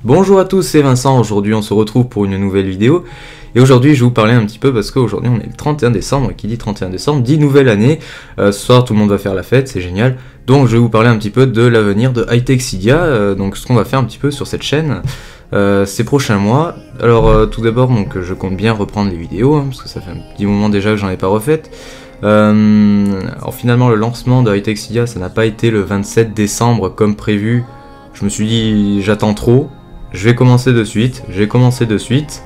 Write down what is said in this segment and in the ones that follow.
Bonjour à tous, c'est Vincent. Aujourd'hui on se retrouve pour une nouvelle vidéo. Et aujourd'hui je vais vous parler un petit peu parce qu'aujourd'hui on est le 31 décembre. Et qui dit 31 décembre dit nouvelle année. Ce soir tout le monde va faire la fête, c'est génial. Donc je vais vous parler un petit peu de l'avenir de Hightexidia. Donc ce qu'on va faire un petit peu sur cette chaîne ces prochains mois. Alors tout d'abord donc je compte bien reprendre les vidéos hein, parce que ça fait un petit moment déjà que j'en ai pas refaites. Alors finalement le lancement de Hightexidia ça n'a pas été le 27 décembre comme prévu. Je me suis dit j'attends trop. Je vais commencer de suite, j'ai commencé de suite.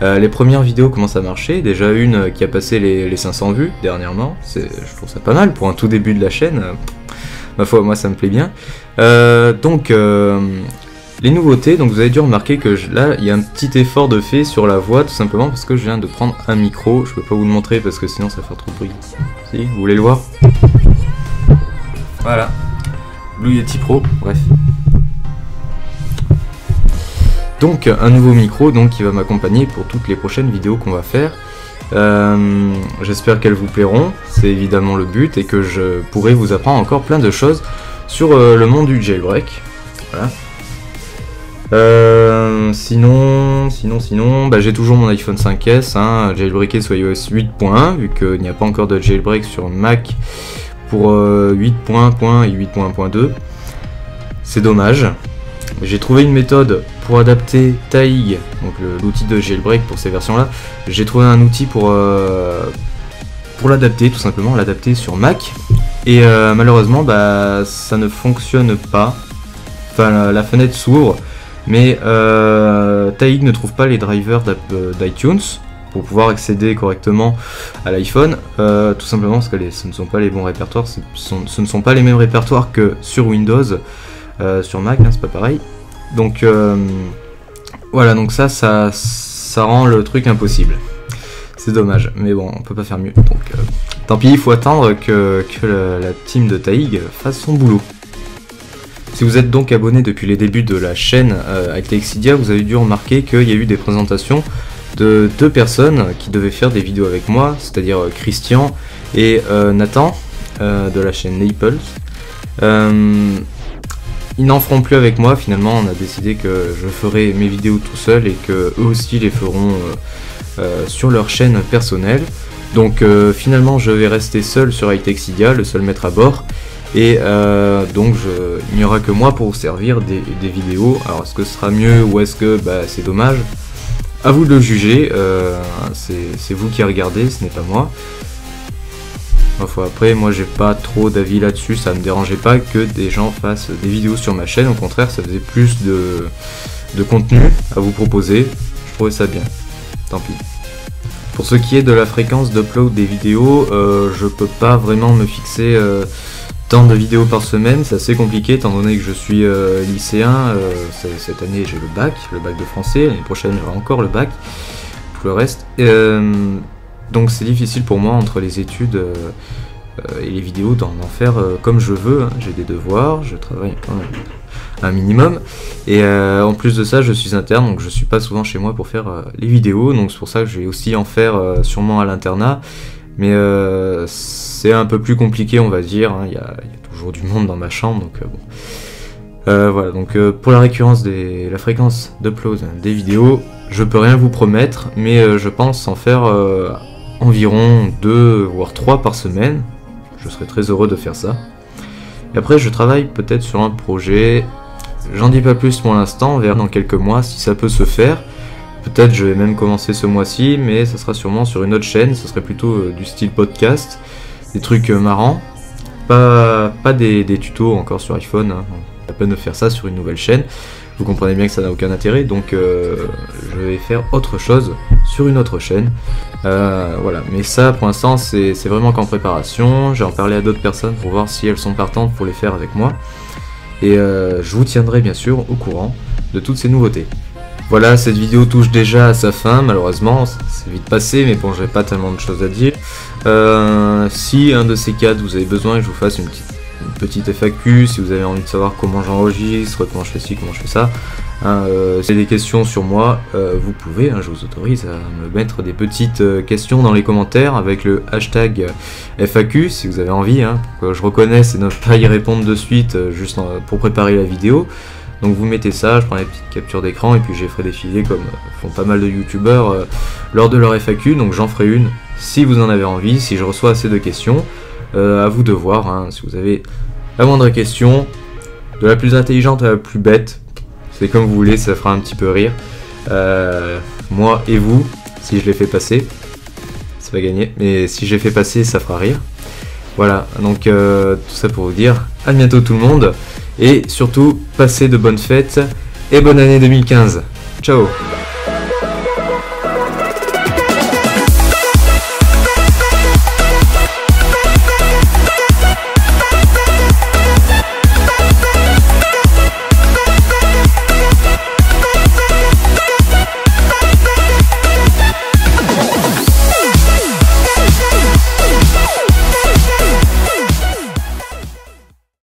Les premières vidéos commencent à marcher, déjà une qui a passé les 500 vues dernièrement, je trouve ça pas mal pour un tout début de la chaîne, ma foi moi ça me plaît bien. Les nouveautés, donc vous avez dû remarquer que là il y a un petit effort de fait sur la voix tout simplement parce que je viens de prendre un micro, je peux pas vous le montrer parce que sinon ça va faire trop de bruit. Si, vous voulez le voir? Voilà, Blue Yeti Pro, bref. Donc un nouveau micro donc, qui va m'accompagner pour toutes les prochaines vidéos qu'on va faire. J'espère qu'elles vous plairont, c'est évidemment le but, et que je pourrai vous apprendre encore plein de choses sur le monde du jailbreak. Voilà. Sinon, bah, j'ai toujours mon iPhone 5S, hein, jailbreaké sur iOS 8.1, vu qu'il n'y a pas encore de jailbreak sur Mac pour 8.1 et 8.1.2. C'est dommage. J'ai trouvé une méthode pour adapter Taig, donc l'outil de jailbreak pour ces versions-là. J'ai trouvé un outil pour l'adapter, tout simplement, l'adapter sur Mac. Et malheureusement, bah, ça ne fonctionne pas. Enfin, la fenêtre s'ouvre, mais Taig ne trouve pas les drivers d'iTunes pour pouvoir accéder correctement à l'iPhone. Tout simplement parce que ce ne sont pas les bons répertoires, ce ne sont pas les mêmes répertoires que sur Windows. Sur Mac, hein, c'est pas pareil. Donc voilà, donc ça rend le truc impossible. C'est dommage, mais bon, on peut pas faire mieux. Donc tant pis, il faut attendre que la team de Taig fasse son boulot. Si vous êtes donc abonné depuis les débuts de la chaîne Hightexidia, vous avez dû remarquer qu'il y a eu des présentations de deux personnes qui devaient faire des vidéos avec moi, c'est-à-dire Christian et Nathan de la chaîne Naples. Ils n'en feront plus avec moi, finalement on a décidé que je ferai mes vidéos tout seul et que eux aussi les feront sur leur chaîne personnelle. Donc finalement je vais rester seul sur Hightexidia, le seul maître à bord, et donc il n'y aura que moi pour vous servir des vidéos. Alors est-ce que ce sera mieux ou est-ce que bah, c'est dommage? À vous de le juger, c'est vous qui regardez, ce n'est pas moi. Enfin, après, moi j'ai pas trop d'avis là-dessus, ça me dérangeait pas que des gens fassent des vidéos sur ma chaîne, au contraire ça faisait plus de contenu à vous proposer, je trouvais ça bien, tant pis. Pour ce qui est de la fréquence d'upload des vidéos, je peux pas vraiment me fixer tant de vidéos par semaine, c'est assez compliqué étant donné que je suis lycéen, cette année j'ai le bac de français, l'année prochaine j'aurai encore le bac, tout le reste. Donc c'est difficile pour moi entre les études et les vidéos d'en faire comme je veux, hein. J'ai des devoirs, je travaille quand même un minimum, et en plus de ça je suis interne, donc je suis pas souvent chez moi pour faire les vidéos, donc c'est pour ça que je vais aussi en faire sûrement à l'internat, mais c'est un peu plus compliqué on va dire, hein. Il y a toujours du monde dans ma chambre, donc bon. Voilà, donc pour la fréquence d'upload des vidéos, je peux rien vous promettre, mais je pense en faire environ 2 voire 3 par semaine. Je serais très heureux de faire ça. Et après je travaille peut-être sur un projet, j'en dis pas plus pour l'instant, on verra dans quelques mois si ça peut se faire. Peut-être je vais même commencer ce mois-ci, mais ça sera sûrement sur une autre chaîne, ce serait plutôt du style podcast, des trucs marrants, pas des tutos encore sur iPhone, hein. La peine de faire ça sur une nouvelle chaîne, vous comprenez bien que ça n'a aucun intérêt, donc je vais faire autre chose sur une autre chaîne. Voilà, mais ça pour l'instant c'est vraiment qu'en préparation, j'ai en parlé à d'autres personnes pour voir si elles sont partantes pour les faire avec moi, et je vous tiendrai bien sûr au courant de toutes ces nouveautés. Voilà, cette vidéo touche déjà à sa fin, malheureusement, c'est vite passé, mais bon, j'ai pas tellement de choses à dire. Si un de ces quatre vous avez besoin que je vous fasse une petite FAQ, si vous avez envie de savoir comment j'enregistre, comment je fais ci, comment je fais ça, hein, si vous avez des questions sur moi, vous pouvez, hein, je vous autorise à me mettre des petites questions dans les commentaires avec le hashtag FAQ si vous avez envie, hein, pour que je reconnaisse et ne pas y répondre de suite juste pour préparer la vidéo. Donc vous mettez ça, je prends des petites captures d'écran et puis je les ferai défiler comme font pas mal de youtubeurs lors de leur FAQ. Donc j'en ferai une si vous en avez envie, si je reçois assez de questions. À vous de voir, hein, si vous avez la moindre question, de la plus intelligente à la plus bête, c'est comme vous voulez, ça fera un petit peu rire. Moi et vous, si je les fais passer, c'est pas gagné, mais si je les fais passer, ça fera rire. Voilà, donc tout ça pour vous dire à bientôt tout le monde, et surtout, passez de bonnes fêtes, et bonne année 2015. Ciao!